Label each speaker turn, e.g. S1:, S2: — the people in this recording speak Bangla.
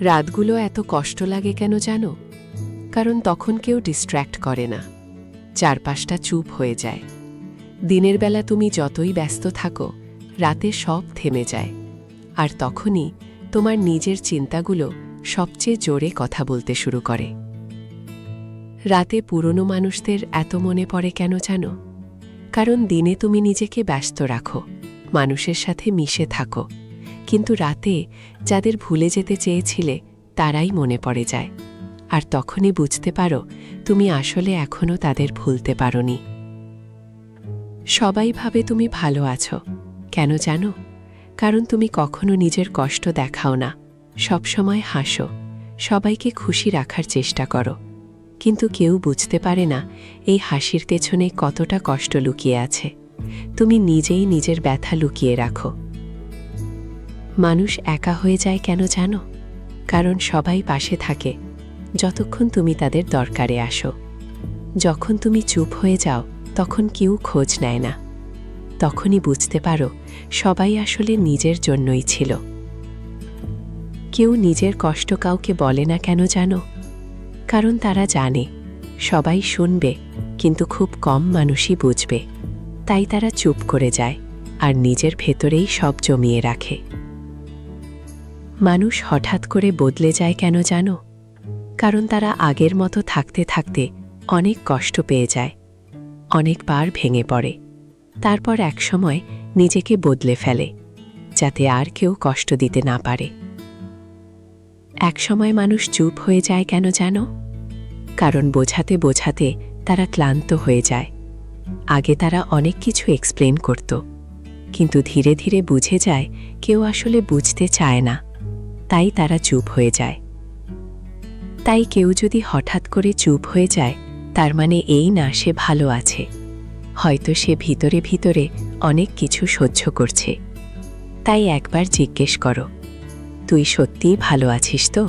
S1: রাতগুলো এত কষ্ট লাগে কেন জানো? কারণ তখন কেউ ডিস্ট্র্যাক্ট করে না, চারপাশটা চুপ হয়ে যায়। দিনের বেলা তুমি যতই ব্যস্ত থাকো, রাতে সব থেমে যায়, আর তখনই তোমার নিজের চিন্তাগুলো সবচেয়ে জোরে কথা বলতে শুরু করে। রাতে পুরনো মানুষদের এত মনে পড়ে কেন জানো? কারণ দিনে তুমি নিজেকে ব্যস্ত রাখো, মানুষের সাথে মিশে থাকো, কিন্তু রাতে যাদের ভুলে যেতে চেয়েছিলে তারাই মনে পড়ে যায়, আর তখনই বুঝতে পারো তুমি আসলে এখনও তাদের ভুলতে পারোনি। সবাই ভাবে তুমি ভালো আছো, কেন জানো? কারণ তুমি কখনো নিজের কষ্ট দেখাও না, সবসময় হাসো, সবাইকে খুশি রাখার চেষ্টা করো, কিন্তু কেউ বুঝতে পারে না এই হাসির পেছনে কতটা কষ্ট লুকিয়ে আছে। তুমি নিজেই নিজের ব্যথা লুকিয়ে রাখো। মানুষ একা হয়ে যায় কেন জানো? কারণ সবাই পাশে থাকে যতক্ষণ তুমি তাদের দরকারে আসো। যখন তুমি চুপ হয়ে যাও তখন কেউ খোঁজ নেয় না। তখনই বুঝতে পারো সবাই আসলে নিজের জন্যই ছিল। কেউ নিজের কষ্ট কাউকে বলে না কেন জানো? কারণ তারা জানে সবাই শুনবে, কিন্তু খুব কম মানুষই বুঝবে। তাই তারা চুপ করে যায় আর নিজের ভেতরেই সব জমিয়ে রাখে। মানুষ হঠাৎ করে বদলে যায় কেন জানো? কারণ তারা আগের মতো থাকতে থাকতে অনেক কষ্ট পেয়ে যায়, অনেকবার ভেঙে পড়ে, তারপর একসময় নিজেকে বদলে ফেলে যাতে আর কেউ কষ্ট দিতে না পারে। একসময় মানুষ চুপ হয়ে যায় কেন জানো? কারণ বোঝাতে বোঝাতে তারা ক্লান্ত হয়ে যায়। আগে তারা অনেক কিছু এক্সপ্লেন করত, কিন্তু ধীরে ধীরে বুঝে যায় কেউ আসলে বুঝতে চায় না, তাই তারা চুপ হয়ে যায়। তাই কেউ যদি হঠাৎ করে চুপ হয়ে যায় তার মানে এই না সে ভালো আছে, হয়তো সে ভিতরে ভিতরে অনেক কিছু সহ্য করছে। তাই একবার জিজ্ঞেস করো, তুই সত্যিই ভালো আছিস তো?